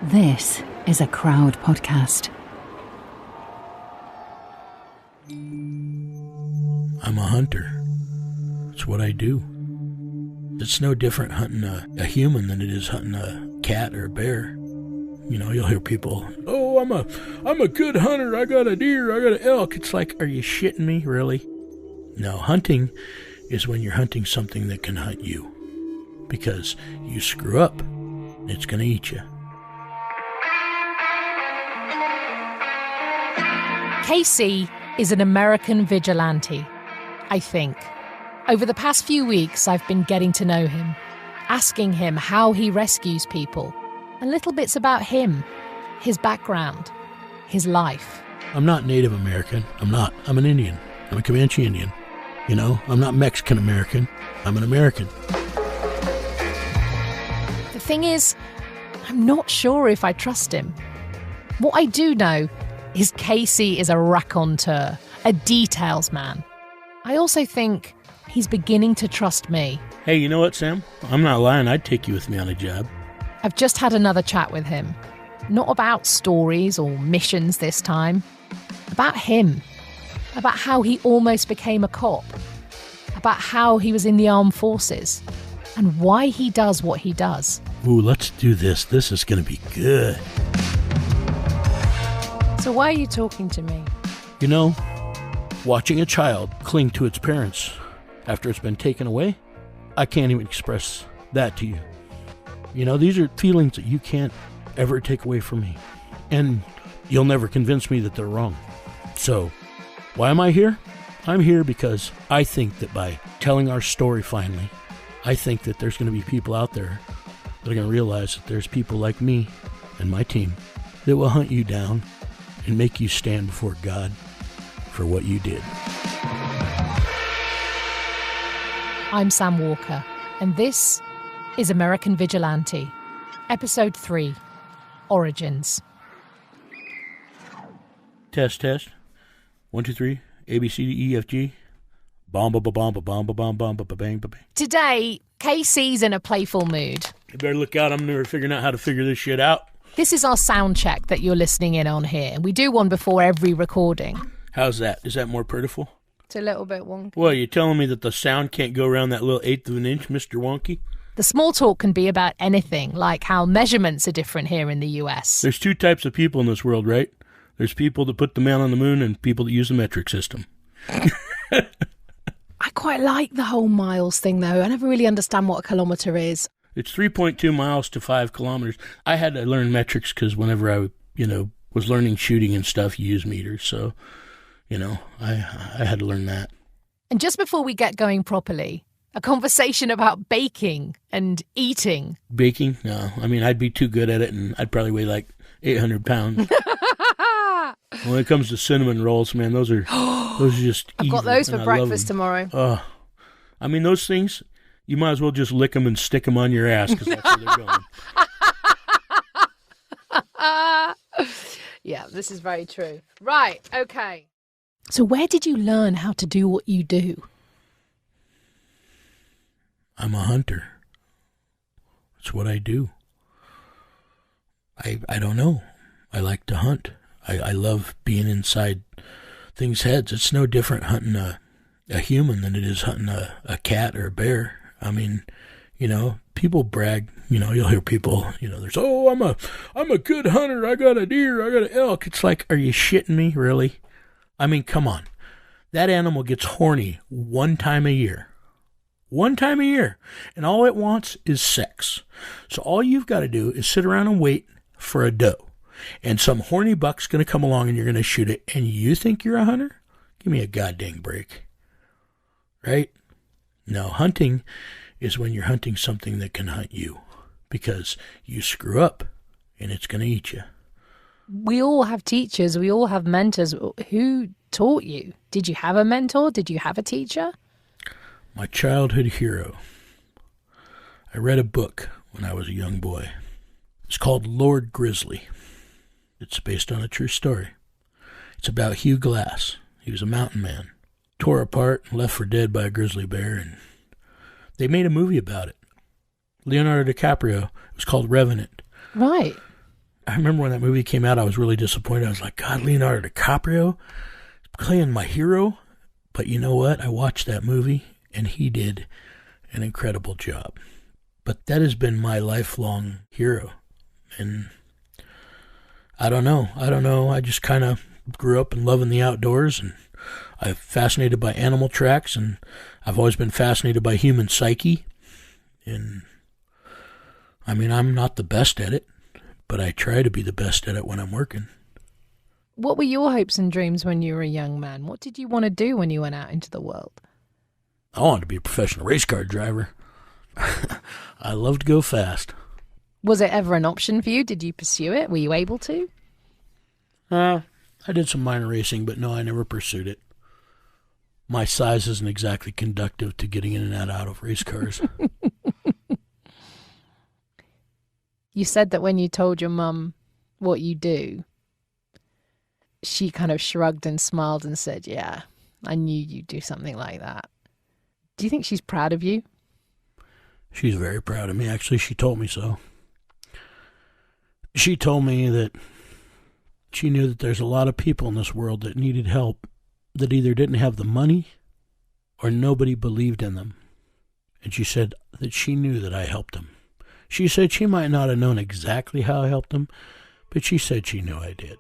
This is a Crowd podcast. I'm a hunter. It's what I do. It's no different hunting a human than it is hunting a cat or a bear. You know, you'll hear people, "Oh, I'm a good hunter. I got a deer. I got an elk." It's like, are you shitting me, really? No, hunting is when you're hunting something that can hunt you. Because you screw up, it's going to eat you. Casey is an American vigilante, I think. Over the past few weeks, I've been getting to know him, asking him how he rescues people, and little bits about him, his background, his life. I'm not Native American. I'm not. I'm an Indian. I'm a Comanche Indian. You know, I'm not Mexican American. I'm an American. The thing is, I'm not sure if I trust him. What I do know is Casey is a raconteur, a details man. I also think he's beginning to trust me. Hey, you know what, Sam? I'm not lying. I'd take you with me on a job. I've just had another chat with him. Not about stories or missions this time. About him. About how he almost became a cop. About how he was in the armed forces. And why he does what he does. Ooh, let's do this. This is going to be good. So why are you talking to me? You know, watching a child cling to its parents after it's been taken away, I can't even express that to you. You know, these are feelings that you can't ever take away from me. And you'll never convince me that they're wrong. So, why am I here? I'm here because I think that by telling our story finally, I think that there's going to be people out there that are going to realize that there's people like me and my team that will hunt you down and make you stand before God for what you did. I'm Sam Walker, and this is American Vigilante, Episode 3, Origins. Test. 1, 2, 3. A, B, C, D, E, F, G. Bomb, ba, ba, bomb, ba, bomb, ba, bomb, bomb, ba, ba, bang, ba, bang. Today, Casey's in a playful mood. You better look out. I'm never figuring out how to figure this shit out. This is our sound check that you're listening in on here. We do one before every recording. How's that? Is that more purtiful? It's a little bit wonky. Well, you're telling me that the sound can't go around that little eighth of an inch, Mr. Wonky? The small talk can be about anything, like how measurements are different here in the US. There's two types of people in this world, right? There's people that put the man on the moon and people that use the metric system. I quite like the whole miles thing, though. I never really understand what a kilometre is. It's 3.2 miles to 5 kilometers. I had to learn metrics because whenever I, was learning shooting and stuff, you use meters. So, I had to learn that. And just before we get going properly, a conversation about baking and eating. Baking? No. I mean, I'd be too good at it, and I'd probably weigh like 800 pounds. When it comes to cinnamon rolls, man, those are just I've evil, got those for and breakfast tomorrow. I mean, those things, you might as well just lick them and stick them on your ass because that's where they're going. Yeah, this is very true. Right, okay. So where did you learn how to do what you do? I'm a hunter. It's what I do. I don't know. I like to hunt. I love being inside things' heads. It's no different hunting a human than it is hunting a cat or a bear. I mean, people brag. You'll hear people. There's I'm a good hunter. I got a deer. I got an elk. It's like, are you shitting me, really? I mean, come on. That animal gets horny one time a year. One time a year. And all it wants is sex. So all you've got to do is sit around and wait for a doe. And some horny buck's going to come along and you're going to shoot it. And you think you're a hunter? Give me a goddamn break. Right? No, hunting is when you're hunting something that can hunt you. Because you screw up and it's going to eat you. We all have teachers. We all have mentors. Who taught you? Did you have a mentor? Did you have a teacher? My childhood hero. I read a book when I was a young boy. It's called Lord Grizzly. It's based on a true story. It's about Hugh Glass. He was a mountain man. Tore apart and left for dead by a grizzly bear, and they made a movie about it. Leonardo DiCaprio. It was called Revenant. Right. I remember when that movie came out, I was really disappointed. I was like, God, Leonardo DiCaprio playing my hero. But you know what? I watched that movie, and he did an incredible job. But that has been my lifelong hero. And I don't know. I just kind of grew up in loving the outdoors, and I'm fascinated by animal tracks, and I've always been fascinated by human psyche. And I mean, I'm not the best at it, but I try to be the best at it when I'm working. What were your hopes and dreams when you were a young man? What did you want to do when you went out into the world? I wanted to be a professional race car driver. I love to go fast. Was it ever an option for you? Did you pursue it? Were you able to? I did some minor racing, but no, I never pursued it. My size isn't exactly conductive to getting in and out of race cars. You said that when you told your mum what you do, she kind of shrugged and smiled and said, yeah, I knew you'd do something like that. Do you think she's proud of you? She's very proud of me. Actually, she told me so. She told me that she knew that there's a lot of people in this world that needed help, that either didn't have the money or nobody believed in them. And she said that she knew that I helped them. She said she might not have known exactly how I helped them, but she said she knew I did.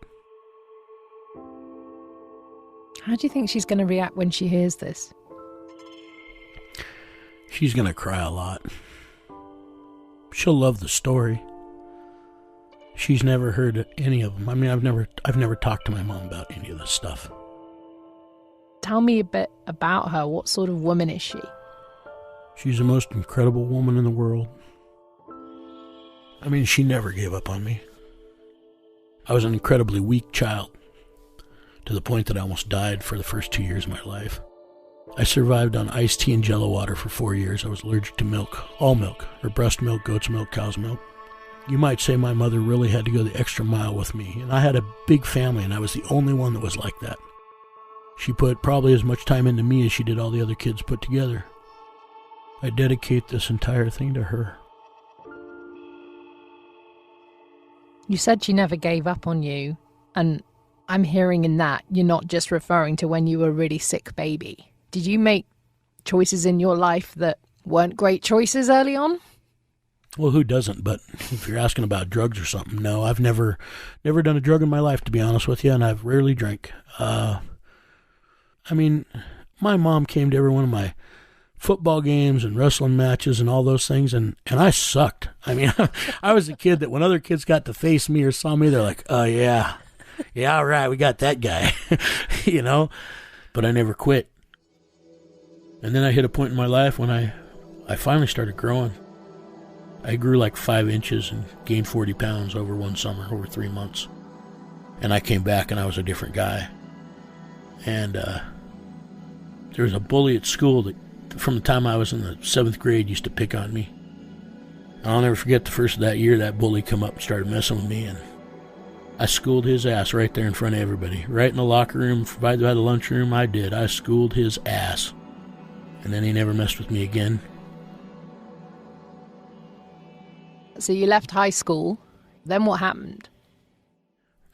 How do you think she's going to react when she hears this? She's going to cry a lot. She'll love the story. She's never heard any of them. I mean, I've never talked to my mom about any of this stuff. Tell me a bit about her. What sort of woman is she? She's the most incredible woman in the world. I mean, she never gave up on me. I was an incredibly weak child, to the point that I almost died for the first 2 years of my life. I survived on iced tea and Jell-O water for 4 years. I was allergic to milk, all milk, or breast milk, goat's milk, cow's milk. You might say my mother really had to go the extra mile with me, and I had a big family, and I was the only one that was like that. She put probably as much time into me as she did all the other kids put together. I dedicate this entire thing to her. You said she never gave up on you, and I'm hearing in that you're not just referring to when you were a really sick baby. Did you make choices in your life that weren't great choices early on? Well, who doesn't? But if you're asking about drugs or something, no, I've never done a drug in my life, to be honest with you, and I've rarely drank. I mean, my mom came to every one of my football games and wrestling matches and all those things, and I sucked. I mean, I was a kid that when other kids got to face me or saw me, they're like, oh, yeah, all right, we got that guy, you know? But I never quit. And then I hit a point in my life when I finally started growing. I grew like 5 inches and gained 40 pounds over one summer, over 3 months. And I came back and I was a different guy. And there was a bully at school that from the time I was in the 7th grade used to pick on me. And I'll never forget the first of that year, that bully come up and started messing with me, and I schooled his ass right there in front of everybody. Right in the locker room, right by the lunchroom, I did. I schooled his ass. And then he never messed with me again. So you left high school. Then what happened?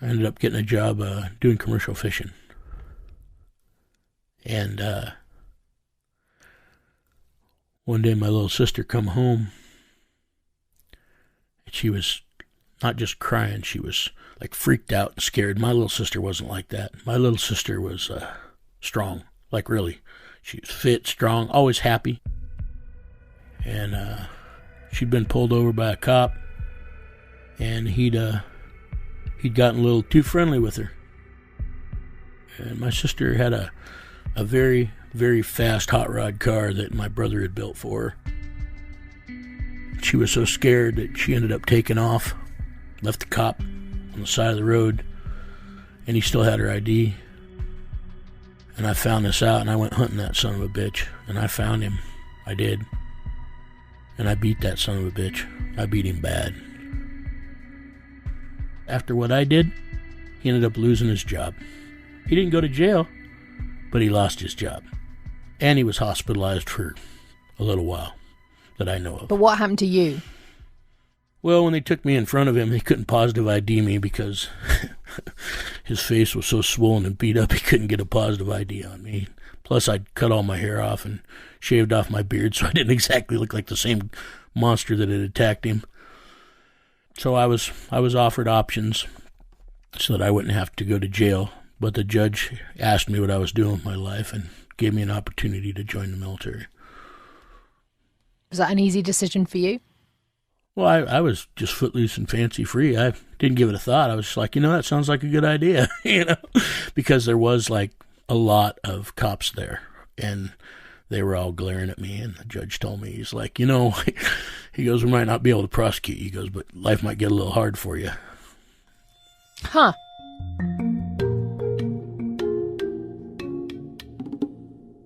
I ended up getting a job doing commercial fishing. And one day my little sister come home. And she was not just crying, she was like freaked out and scared. My little sister wasn't like that. My little sister was strong, like really. She was fit, strong, always happy. And she'd been pulled over by a cop, and he'd gotten a little too friendly with her. And my sister had a very, very fast hot rod car that my brother had built for her. She was so scared that she ended up taking off, left the cop on the side of the road, and he still had her ID. And I found this out, and I went hunting that son of a bitch, and I found him. I did. And I beat that son of a bitch. I beat him bad. After what I did, he ended up losing his job. He didn't go to jail, but he lost his job. And he was hospitalized for a little while that I know of. But what happened to you? Well, when they took me in front of him, they couldn't positive ID me because his face was so swollen and beat up he couldn't get a positive ID on me. Plus, I'd cut all my hair off and shaved off my beard, so I didn't exactly look like the same monster that had attacked him. So I was offered options so that I wouldn't have to go to jail. But the judge asked me what I was doing with my life and gave me an opportunity to join the military. Was that an easy decision for you? Well, I was just footloose and fancy free. I didn't give it a thought. I was just like, that sounds like a good idea, because there was like a lot of cops there, and they were all glaring at me. And the judge told me, he's like, he goes, we might not be able to prosecute you. He goes, but life might get a little hard for you. Huh.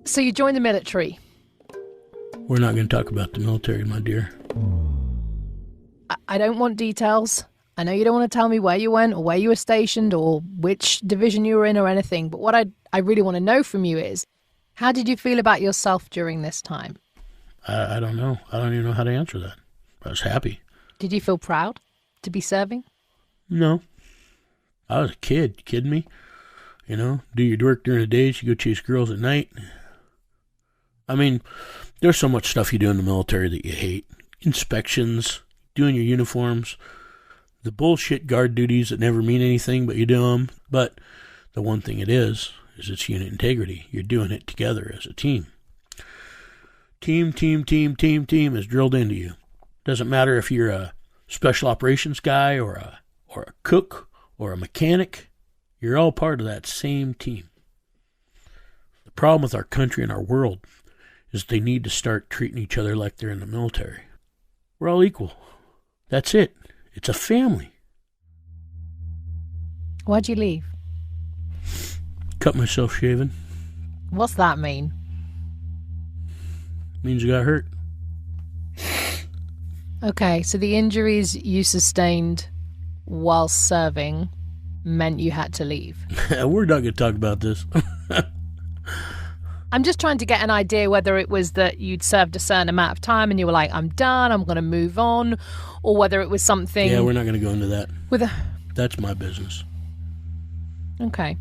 So you joined the military. We're not going to talk about the military, my dear. I don't want details. I know you don't want to tell me where you went or where you were stationed or which division you were in or anything. But what I really want to know from you is, how did you feel about yourself during this time? I don't know. I don't even know how to answer that. I was happy. Did you feel proud to be serving? No. I was a kid. You kidding me? Do your work during the day, you go chase girls at night. I mean, there's so much stuff you do in the military that you hate. Inspections, doing your uniforms, the bullshit guard duties that never mean anything, but you do them. But the one thing it is it's unit integrity. You're doing it together as a team. Team is drilled into you. Doesn't matter if you're a special operations guy or a cook or a mechanic. You're all part of that same team. The problem with our country and our world is they need to start treating each other like they're in the military. We're all equal. That's it. It's a family. Why'd you leave? Cut myself shaving. What's that mean? Means I got hurt. Okay, so the injuries you sustained while serving meant you had to leave. We're not going to talk about this. I'm just trying to get an idea whether it was that you'd served a certain amount of time and you were like, I'm done, I'm going to move on, or whether it was something... Yeah, we're not going to go into that. With That's my business. Okay.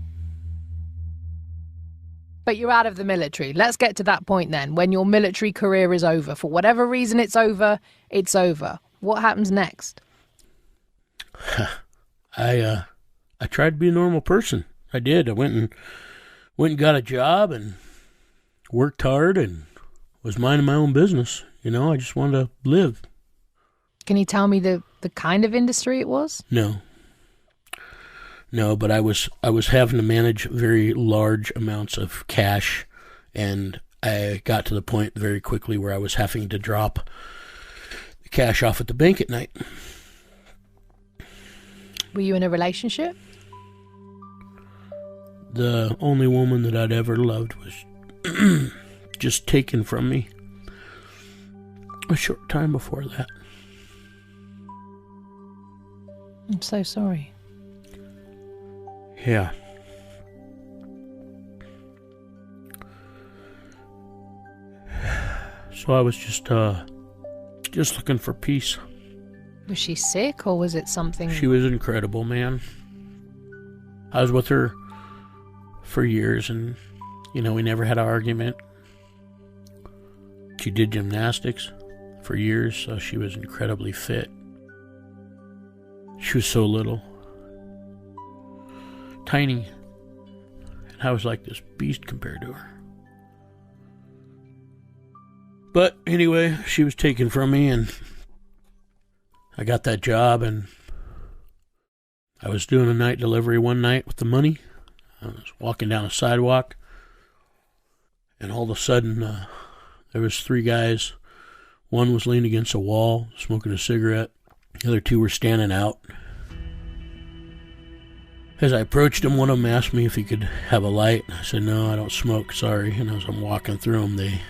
But you're out of the military. Let's get to that point then. When your military career is over, for whatever reason it's over, it's over. What happens next? I tried to be a normal person. I did. I went and got a job and worked hard and was minding my own business. I just wanted to live. Can you tell me the kind of industry it was? No, but I was having to manage very large amounts of cash, and I got to the point very quickly where I was having to drop the cash off at the bank at night. Were you in a relationship? The only woman that I'd ever loved was just taken from me a short time before that. I'm so sorry. Yeah. So I was just looking for peace. Was she sick or was it something? She was incredible, man. I was with her for years and, we never had an argument. She did gymnastics for years, so she was incredibly fit. She was so little. Tiny. And I was like this beast compared to her. But anyway, she was taken from me and I got that job and I was doing a night delivery one night with the money. I was walking down a sidewalk and all of a sudden there was 3 guys. One was leaning against a wall smoking a cigarette. The other 2 were standing out. As I approached him, one of them asked me if he could have a light. I said, no, I don't smoke, sorry. And as I'm walking through them, they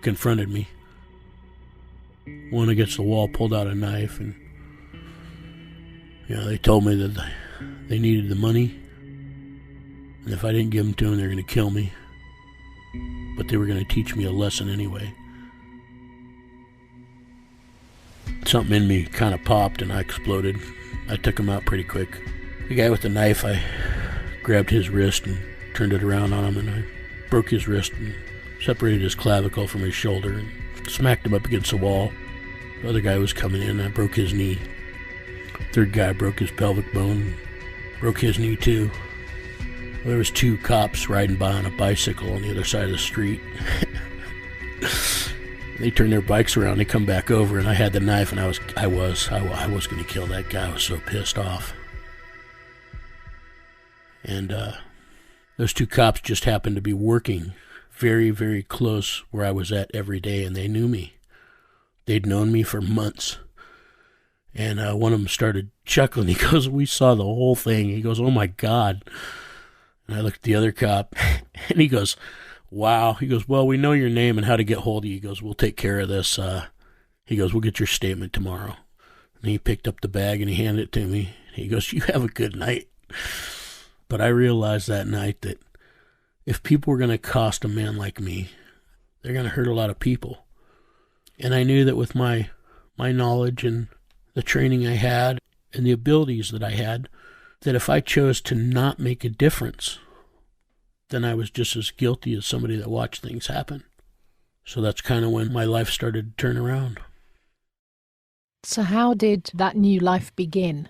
confronted me. One against the wall pulled out a knife, and they told me that they needed the money. And if I didn't give them to them, they were going to kill me. But they were going to teach me a lesson anyway. something in me kind of popped and I exploded. I took him out pretty quick. The guy with the knife, I grabbed his wrist and turned it around on him, and I broke his wrist and separated his clavicle from his shoulder and smacked him up against the wall. The other guy was coming in, I broke his knee. Third guy broke his pelvic bone, broke his knee too. There was 2 cops riding by on a bicycle on the other side of the street. They turned their bikes around, they come back over, and I had the knife, and I was going to kill that guy. I was so pissed off. And those 2 cops just happened to be working very, very close where I was at every day, and they knew me. They'd known me for months. And one of them started chuckling. He goes, "We saw the whole thing." He goes, "Oh my God." And I looked at the other cop, and he goes, "Wow." He goes, "Well, we know your name and how to get hold of you." He goes, "We'll take care of this." He goes, "We'll get your statement tomorrow." And he picked up the bag and he handed it to me. He goes, "You have a good night." But I realized that night that if people were going to cost a man like me, they're going to hurt a lot of people. And I knew that with my knowledge and the training I had and the abilities that I had, that if I chose to not make a difference, then I was just as guilty as somebody that watched things happen. So that's kind of when my life started to turn around. So how did that new life begin?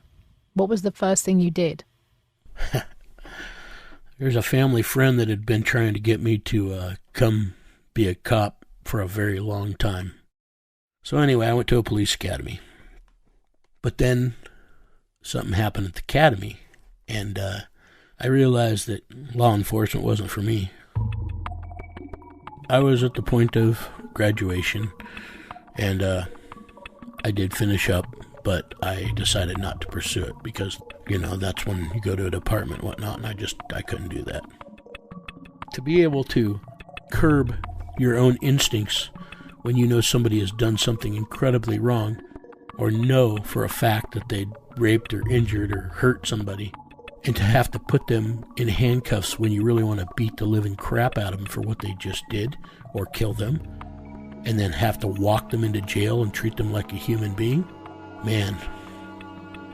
What was the first thing you did? There's a family friend that had been trying to get me to come be a cop for a very long time. So anyway, I went to a police academy. But then something happened at the academy, and I realized that law enforcement wasn't for me. I was at the point of graduation, and I did finish up, but I decided not to pursue it because, that's when you go to a department and whatnot, and I couldn't do that. To be able to curb your own instincts when you know somebody has done something incredibly wrong, or know for a fact that they'd raped or injured or hurt somebody, and to have to put them in handcuffs when you really want to beat the living crap out of them for what they just did, or kill them, and then have to walk them into jail and treat them like a human being, man,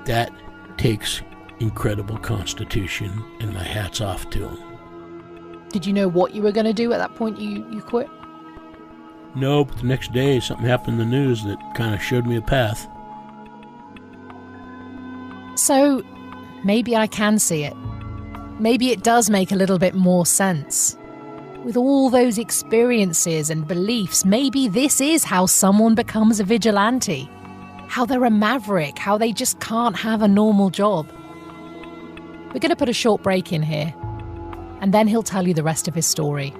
that takes incredible constitution, and my hat's off to them. Did you know what you were going to do at that point you quit? No, but the next day something happened in the news that kind of showed me a path. So, maybe I can see it. Maybe it does make a little bit more sense. With all those experiences and beliefs, maybe this is how someone becomes a vigilante. How they're a maverick, how they just can't have a normal job. We're going to put a short break in here, and then he'll tell you the rest of his story.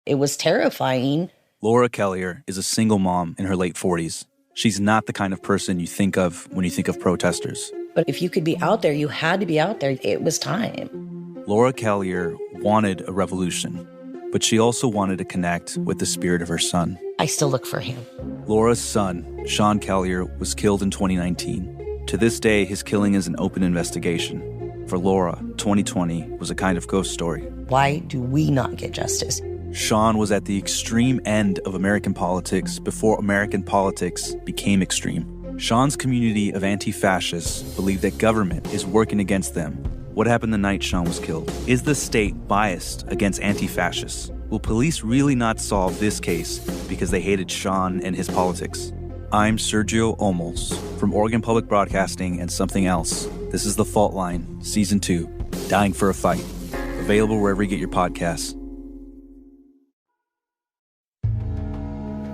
It was terrifying. Laura Kellier is a single mom in her late 40s. She's not the kind of person you think of when you think of protesters. But if you could be out there, you had to be out there. It was time. Laura Kellier wanted a revolution, but she also wanted to connect with the spirit of her son. I still look for him. Laura's son, Sean Kellier, was killed in 2019. To this day, his killing is an open investigation. For Laura, 2020 was a kind of ghost story. Why do we not get justice? Sean was at the extreme end of American politics before American politics became extreme. Sean's community of anti-fascists believe that government is working against them. What happened the night Sean was killed? Is the state biased against anti-fascists? Will police really not solve this case because they hated Sean and his politics? I'm Sergio Olmos from Oregon Public Broadcasting and Something Else. This is The Fault Line, Season 2, Dying for a Fight. Available wherever you get your podcasts.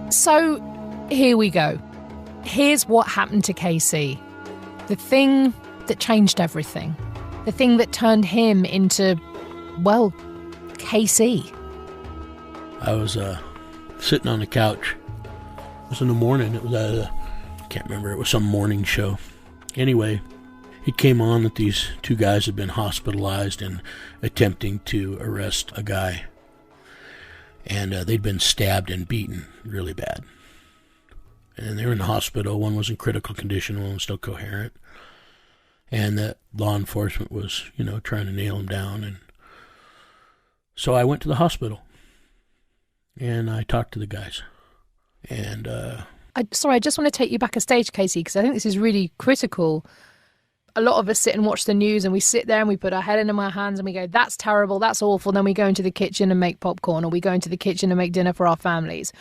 So, here we go. Here's what happened to KC. The thing that changed everything. The thing that turned him into, well, KC. I was sitting on the couch. It was in the morning. It was I can't remember. It was some morning show. Anyway, it came on that these 2 guys had been hospitalized and attempting to arrest a guy. And they'd been stabbed and beaten really bad. And they were in the hospital. One was in critical condition, one was still coherent. and that law enforcement was, trying to nail him down. And so I went to the hospital, and I talked to the guys. And I just want to take you back a stage, Casey, because I think this is really critical. A lot of us sit and watch the news, and we sit there and we put our head in our hands and we go, that's terrible, that's awful. Then we go into the kitchen and make popcorn, or we go into the kitchen and make dinner for our families.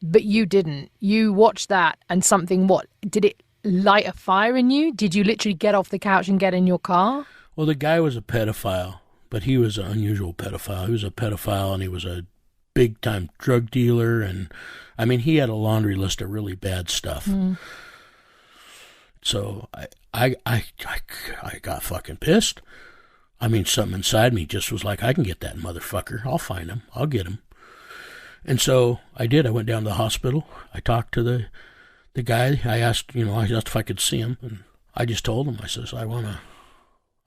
But you didn't. You watched that, and something, did it light a fire in you? Did you literally get off the couch and get in your car? Well, the guy was a pedophile, but he was an unusual pedophile. He was a pedophile, and he was a big-time drug dealer, and he had a laundry list of really bad stuff. So I got fucking pissed. Something inside me just was like, I can get that motherfucker. I'll find him. I'll get him. And so I did. I went down to the hospital. I talked to the guy. I asked if I could see him, and I just told him, I says, I want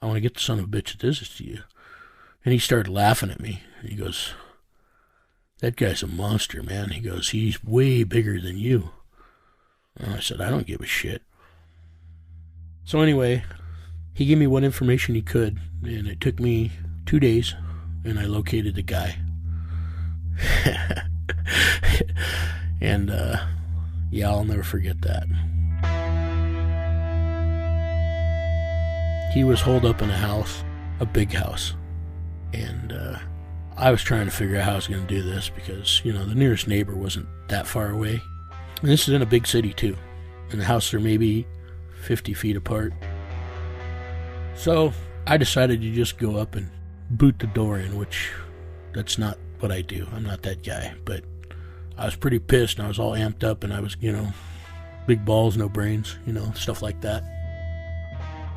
to get the son of a bitch that does this to you. And he started laughing at me. And he goes, that guy's a monster, man. He goes, he's way bigger than you. And I said, I don't give a shit. So anyway, he gave me what information he could, and it took me 2 days, and I located the guy. And, I'll never forget that. He was holed up in a house, a big house, and I was trying to figure out how I was going to do this because, the nearest neighbor wasn't that far away. And this is in a big city, too. And the houses are maybe 50 feet apart. So I decided to just go up and boot the door in, which that's not what I do. I'm not that guy. But I was pretty pissed, and I was all amped up, and I was, big balls, no brains, stuff like that.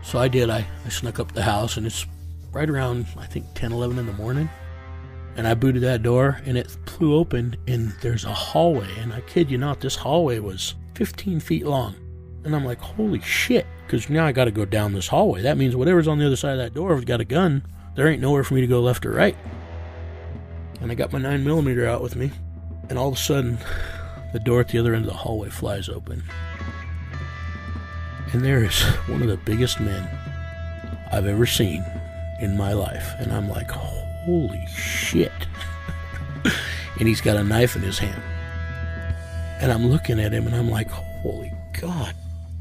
So I did. I snuck up the house, and it's right around, I think, 10, 11 in the morning. And I booted that door, and it flew open, and there's a hallway. And I kid you not, this hallway was 15 feet long. And I'm like, holy shit, because now I got to go down this hallway. That means whatever's on the other side of that door, if it's got a gun, there ain't nowhere for me to go left or right. And I got my 9mm out with me, and all of a sudden, the door at the other end of the hallway flies open. And there is one of the biggest men I've ever seen in my life. And I'm like, holy shit. And he's got a knife in his hand. And I'm looking at him, and I'm like, holy God.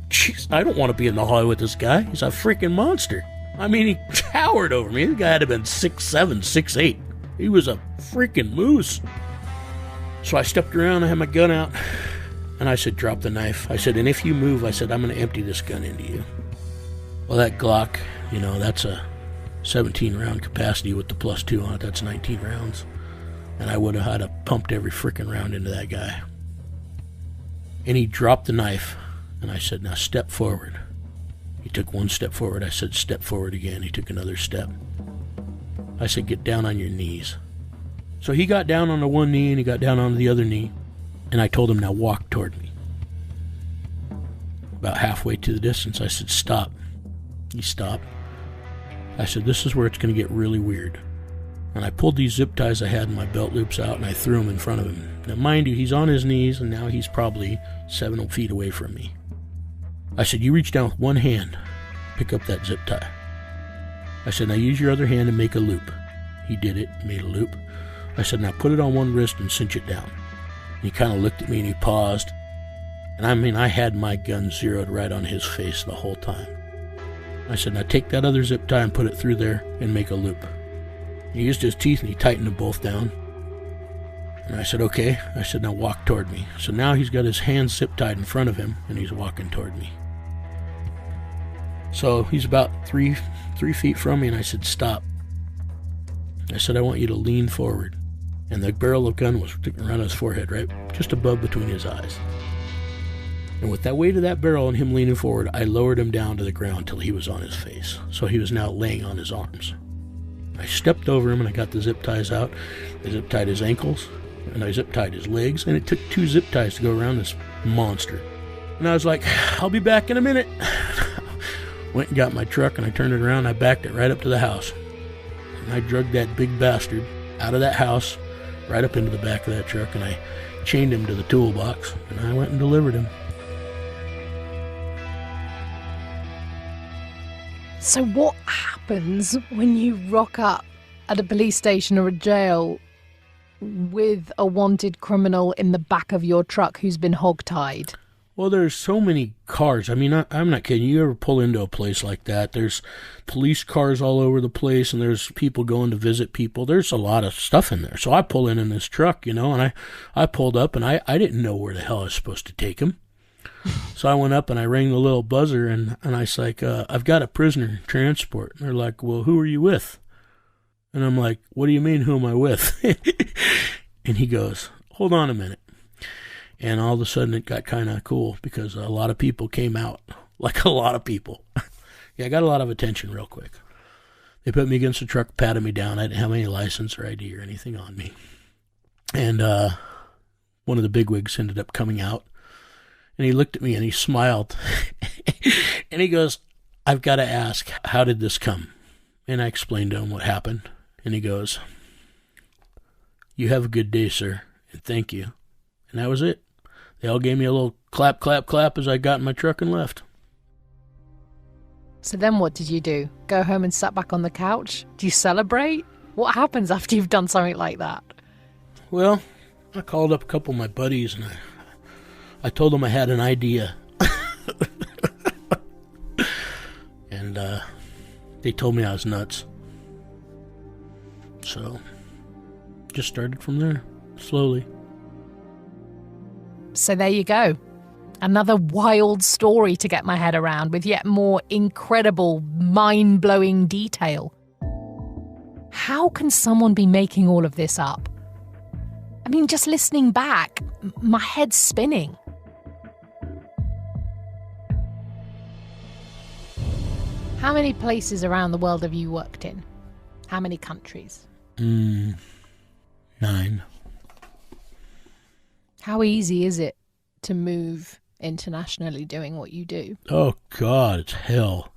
Jeez, I don't want to be in the hallway with this guy. He's a freaking monster. He towered over me. The guy had to have been 6'7", 6'8". He was a freaking moose. So I stepped around, I had my gun out, and I said, drop the knife. I said, and if you move, I said, I'm going to empty this gun into you. Well, that Glock, that's a 17-round capacity with the +2 on it. That's 19 rounds. And I would have had to pumped every freaking round into that guy. And he dropped the knife. And I said, now step forward. He took one step forward. I said, step forward again. He took another step. I said, get down on your knees. So he got down on the one knee, and he got down on the other knee. And I told him, now walk toward me. About halfway to the distance, I said, stop. He stopped. I said, this is where it's going to get really weird. And I pulled these zip ties I had in my belt loops out, and I threw them in front of him. Now, mind you, he's on his knees, and now he's probably 7 feet away from me. I said, you reach down with one hand, pick up that zip tie. I said, now use your other hand and make a loop. He did it, made a loop. I said, now put it on one wrist and cinch it down. And he kind of looked at me, and he paused. And I had my gun zeroed right on his face the whole time. I said, now take that other zip tie and put it through there and make a loop. He used his teeth, and he tightened them both down. And I said, okay. I said, now walk toward me. So now he's got his hands zip tied in front of him, and he's walking toward me. So he's about three feet from me, and I said, stop. I said, I want you to lean forward. And the barrel of the gun was around his forehead, right just above between his eyes. And with that weight of that barrel and him leaning forward, I lowered him down to the ground till he was on his face. So he was now laying on his arms. I stepped over him, and I got the zip ties out. I zip tied his ankles, and I zip tied his legs, and it took 2 zip ties to go around this monster. And I was like, I'll be back in a minute. Went and got my truck, and I turned it around, and I backed it right up to the house. And I dragged that big bastard out of that house, right up into the back of that truck, and I chained him to the toolbox, and I went and delivered him. So what happens when you rock up at a police station or a jail with a wanted criminal in the back of your truck who's been hogtied? Well, there's so many cars. I mean, I'm not kidding. You ever pull into a place like that, there's police cars all over the place, and there's people going to visit people. There's a lot of stuff in there. So I pull in this truck, and I pulled up, and I didn't know where the hell I was supposed to take him. So I went up, and I rang the little buzzer, and I was like, I've got a prisoner transport. And they're like, well, who are you with? And I'm like, what do you mean, who am I with? And he goes, hold on a minute. And all of a sudden it got kind of cool because a lot of people came out. Like a lot of people. Yeah, I got a lot of attention real quick. They put me against the truck, patted me down. I didn't have any license or ID or anything on me. And one of the bigwigs ended up coming out. And he looked at me and he smiled. And he goes, I've got to ask, how did this come? And I explained to him what happened. And he goes, you have a good day, sir. And thank you. And that was it. They all gave me a little clap, clap, clap as I got in my truck and left. So then what did you do? Go home and sat back on the couch? Do you celebrate? What happens after you've done something like that? Well, I called up a couple of my buddies and I told them I had an idea. And they told me I was nuts. So, just started from there, slowly. So there you go. Another wild story to get my head around with yet more incredible, mind-blowing detail. How can someone be making all of this up? I mean, just listening back, my head's spinning. How many places around the world have you worked in? How many countries? 9. How easy is it to move internationally doing what you do? Oh, God, it's hell.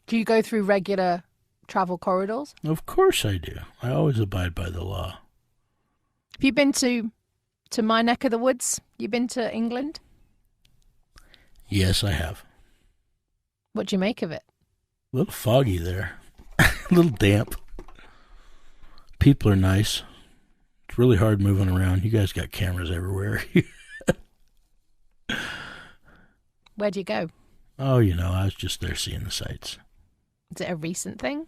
Do you go through regular travel corridors? Of course I do. I always abide by the law. Have you been to my neck of the woods? You been to England? Yes, I have. What do you make of it? A little foggy there. A little damp. People are nice. It's really hard moving around. You guys got cameras everywhere. Where'd you go? Oh, I was just there seeing the sights. Is it a recent thing?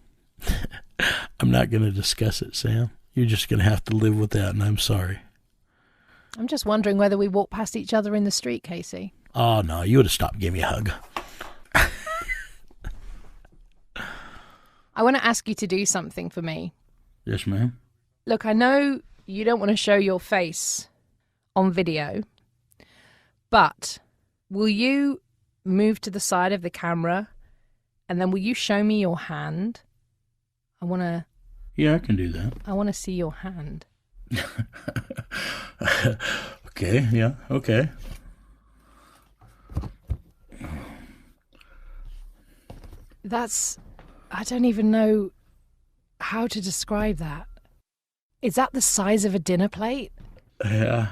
I'm not going to discuss it, Sam. You're just going to have to live with that, and I'm sorry. I'm just wondering whether we walk past each other in the street, Casey. Oh, no, you would have stopped and gave me a hug. I want to ask you to do something for me. Yes, ma'am. Look, I know you don't want to show your face on video, but will you move to the side of the camera and then will you show me your hand? Yeah, I can do that. I want to see your hand. Okay, yeah, okay. I don't even know how to describe that. Is that the size of a dinner plate? Yeah.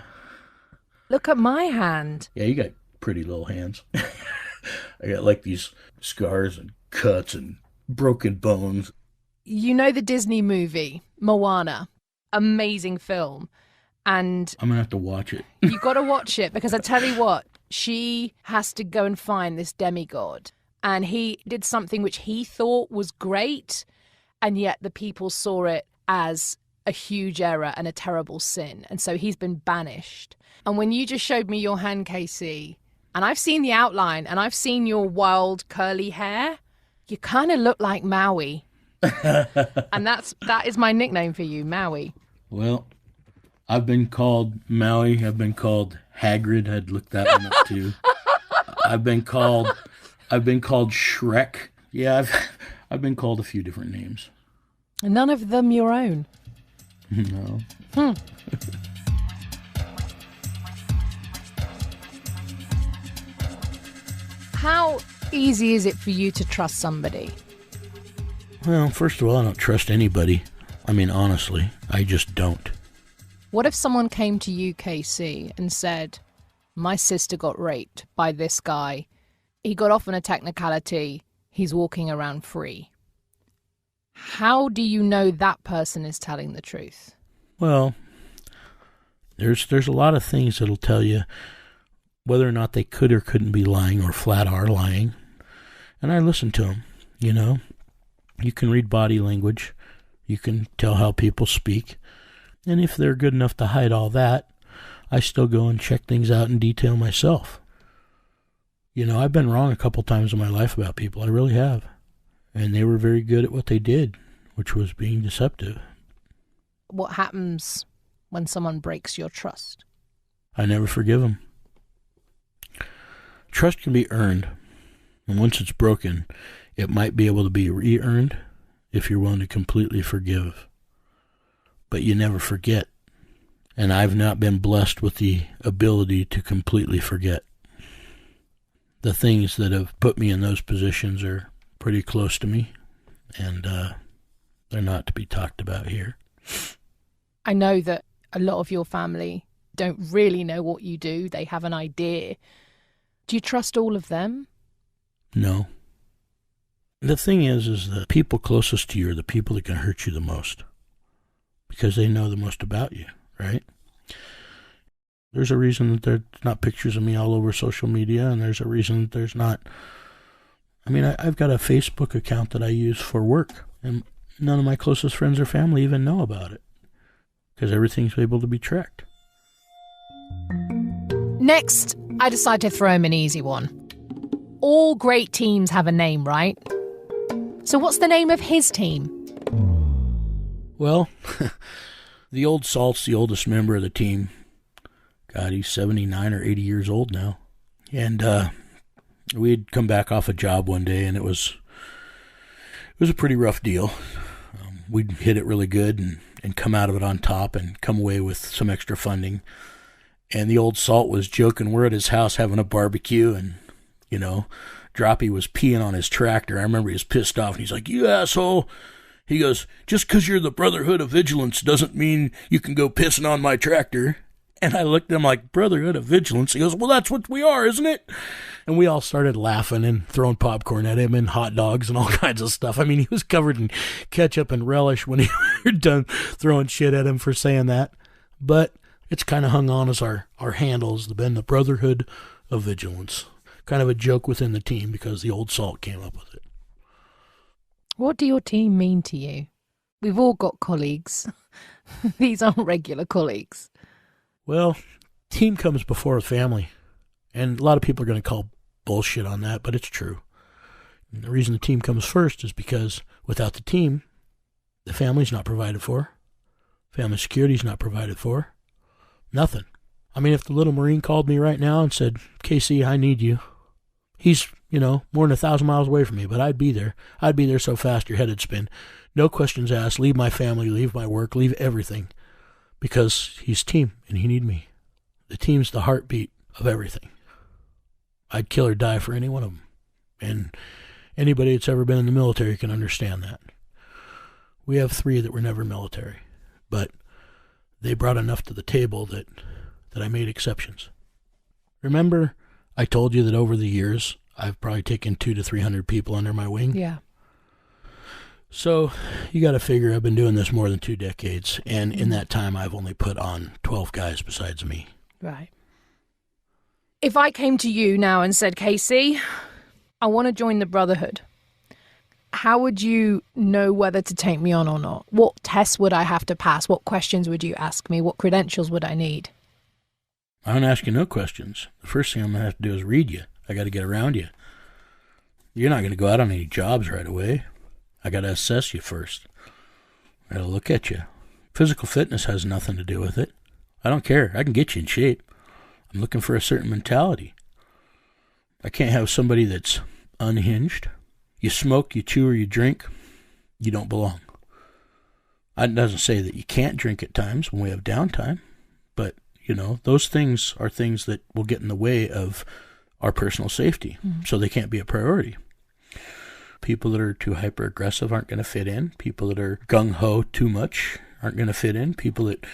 Look at my hand. Yeah, you got pretty little hands. I got like these scars and cuts and broken bones. You know the Disney movie, Moana. Amazing film. And I'm going to have to watch it. You got to watch it because I tell you what, she has to go and find this demigod. And he did something which he thought was great, and yet the people saw it as a huge error and a terrible sin. And so he's been banished. And when you just showed me your hand, Casey, and I've seen the outline and I've seen your wild curly hair, you kind of look like Maui. And that is my nickname for you, Maui. Well, I've been called Maui. I've been called Hagrid. I'd look that one up too. I've been called Shrek. Yeah, I've been called a few different names. None of them your own. No. How easy is it for you to trust somebody? Well, first of all, I don't trust anybody. I mean, honestly, I just don't. What if someone came to you, Casey, and said, my sister got raped by this guy. He got off on a technicality. he's walking around free. How do you know that person is telling the truth? Well, there's a lot of things that'll tell you whether or not they could or couldn't be lying or flat are lying. And I listen to them, you know. You can read body language. You can tell how people speak. And if they're good enough to hide all that, I still go and check things out in detail myself. You know, I've been wrong a couple times in my life about people. I really have. And they were very good at what they did, which was being deceptive. What happens when someone breaks your trust? I never forgive them. Trust can be earned. And once it's broken, it might be able to be re-earned if you're willing to completely forgive. But you never forget. And I've not been blessed with the ability to completely forget. The things that have put me in those positions are pretty close to me, and they're not to be talked about here. I know that a lot of your family don't really know what you do. They have an idea. Do you trust all of them? No. The thing is the people closest to you are the people that can hurt you the most, because they know the most about you, right? There's a reason that there's not pictures of me all over social media, and there's a reason that there's not. I mean, I've got a Facebook account that I use for work, and none of my closest friends or family even know about it, because everything's able to be tracked. Next, I decide to throw him an easy one. All great teams have a name, right? So what's the name of his team? Well, the old Salt's the oldest member of the team. God, he's 79 or 80 years old now. And we'd come back off a job one day, and it was a pretty rough deal. We'd hit it really good and come out of it on top and come away with some extra funding. And the old Salt was joking. We're at his house having a barbecue, and, you know, Droppy was peeing on his tractor. I remember he was pissed off, and he's like, "You asshole." He goes, "Just because you're the Brotherhood of Vigilance doesn't mean you can go pissing on my tractor." And I looked at him like, "Brotherhood of Vigilance?" He goes, "Well, that's what we are, isn't it?" And we all started laughing and throwing popcorn at him and hot dogs and all kinds of stuff. I mean, he was covered in ketchup and relish when he were done throwing shit at him for saying that. But it's kind of hung on as our handles, been the Brotherhood of Vigilance. Kind of a joke within the team because the old Salt came up with it. What do your team mean to you? We've all got colleagues. These aren't regular colleagues. Well, team comes before a family. And a lot of people are going to call bullshit on that, but it's true. And the reason the team comes first is because without the team, the family's not provided for. Family security's not provided for. Nothing. I mean, if the little Marine called me right now and said, "KC, I need you." He's, more than 1,000 miles away from me, but I'd be there. I'd be there so fast your head would spin. No questions asked. Leave my family, leave my work, leave everything. Because he's team, and he need me. The team's the heartbeat of everything. I'd kill or die for any one of them. And anybody that's ever been in the military can understand that. We have 3 that were never military. But they brought enough to the table that I made exceptions. Remember, I told you that over the years, I've probably taken 200 to 300 people under my wing? Yeah. So you got to figure I've been doing this more than 2 decades, and in that time I've only put on 12 guys besides me. Right. If I came to you now and said, "KC, I want to join the Brotherhood," how would you know whether to take me on or not? What tests would I have to pass? What questions would you ask me? What credentials would I need? I don't ask you no questions. The first thing I'm going to have to do is read you. I got to get around you. You're not going to go out on any jobs right away. I got to assess you first. I got to look at you. Physical fitness has nothing to do with it. I don't care. I can get you in shape. I'm looking for a certain mentality. I can't have somebody that's unhinged. You smoke, you chew, or you drink, you don't belong. It doesn't say that you can't drink at times when we have downtime, but, those things are things that will get in the way of our personal safety, so they can't be a priority. People that are too hyper-aggressive aren't going to fit in. People that are gung-ho too much aren't going to fit in. People that...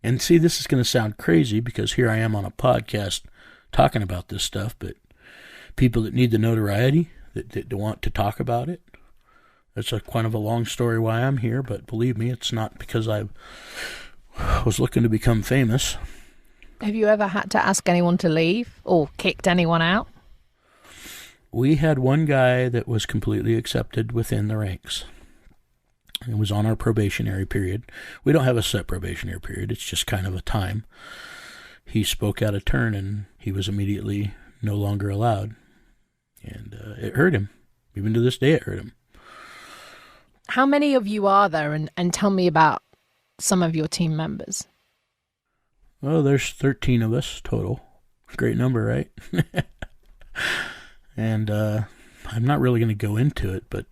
And see, this is going to sound crazy because here I am on a podcast talking about this stuff, but people that need the notoriety, that want to talk about it. It's kind of a long story why I'm here, but believe me, it's not because I was looking to become famous. Have you ever had to ask anyone to leave or kicked anyone out? We had one guy that was completely accepted within the ranks. It was on our probationary period. We don't have a set probationary period. It's just kind of a time. He spoke out of turn, and he was immediately no longer allowed. And it hurt him. Even to this day, it hurt him. How many of you are there? And tell me about some of your team members. Well, there's 13 of us total. Great number, right? And I'm not really going to go into it, but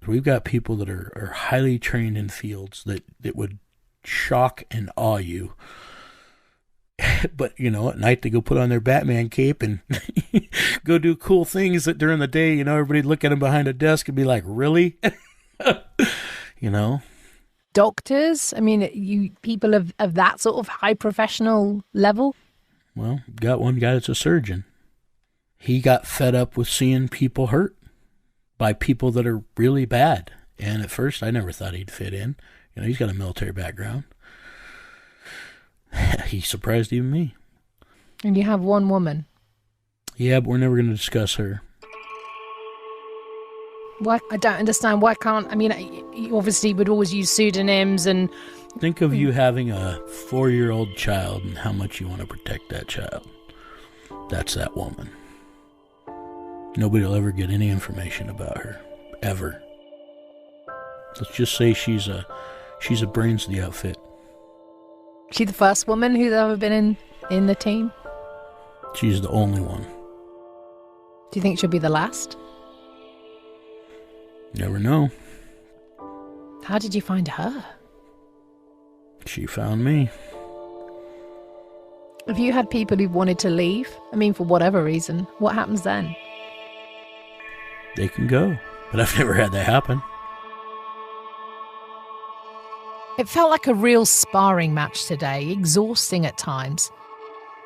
we've got people that are highly trained in fields that would shock and awe you. But, you know, at night they go put on their Batman cape and go do cool things that during the day, you know, everybody'd look at them behind a desk and be like, really? You know? Doctors? I mean, you people of that sort of high professional level? Well, got one guy that's a surgeon. He got fed up with seeing people hurt by people that are really bad. And at first, I never thought he'd fit in. You know, he's got a military background. He surprised even me. And you have one woman? Yeah, but we're never going to discuss her. Why? I don't understand. Why can't... I mean, you obviously would always use pseudonyms and... Think of you having a 4-year-old child and how much you want to protect that child. That's that woman. Nobody will ever get any information about her. Ever. Let's just say she's a brains of the outfit. She the first woman who's ever been in the team? She's the only one. Do you think she'll be the last? Never know. How did you find her? She found me. Have you had people who wanted to leave? I mean, for whatever reason. What happens then? They can go. But I've never had that happen. It felt like a real sparring match today, exhausting at times.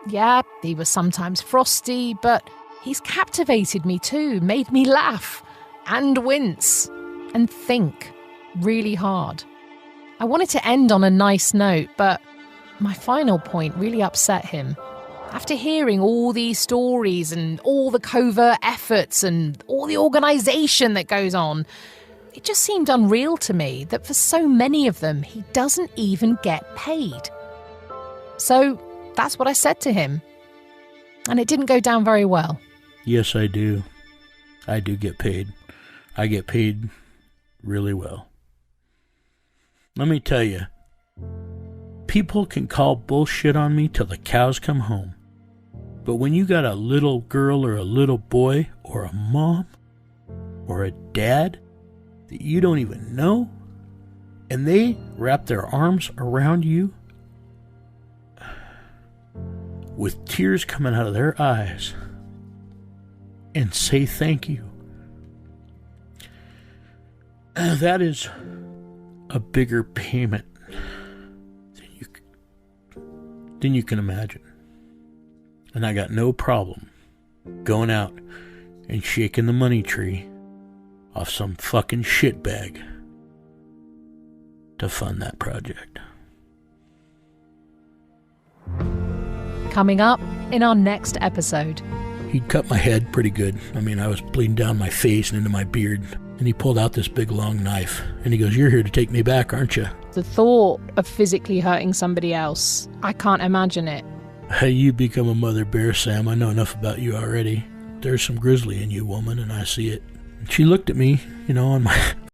Yeah, he was sometimes frosty, but he's captivated me too, made me laugh and wince and think really hard. I wanted to end on a nice note, but my final point really upset him. After hearing all these stories and all the covert efforts and all the organisation that goes on, it just seemed unreal to me that for so many of them, he doesn't even get paid. So that's what I said to him. And it didn't go down very well. Yes, I do. I do get paid. I get paid really well. Let me tell you, people can call bullshit on me till the cows come home. But when you got a little girl or a little boy or a mom or a dad that you don't even know, and they wrap their arms around you with tears coming out of their eyes and say thank you, that is a bigger payment than you can imagine. And I got no problem going out and shaking the money tree off some fucking shitbag to fund that project. Coming up in our next episode. He'd cut my head pretty good. I mean, I was bleeding down my face and into my beard. And he pulled out this big long knife. And he goes, "You're here to take me back, aren't you?" The thought of physically hurting somebody else, I can't imagine it. Hey, you become a mother bear, Sam. I know enough about you already. There's some grizzly in you, woman, and I see it. She looked at me, you know, on my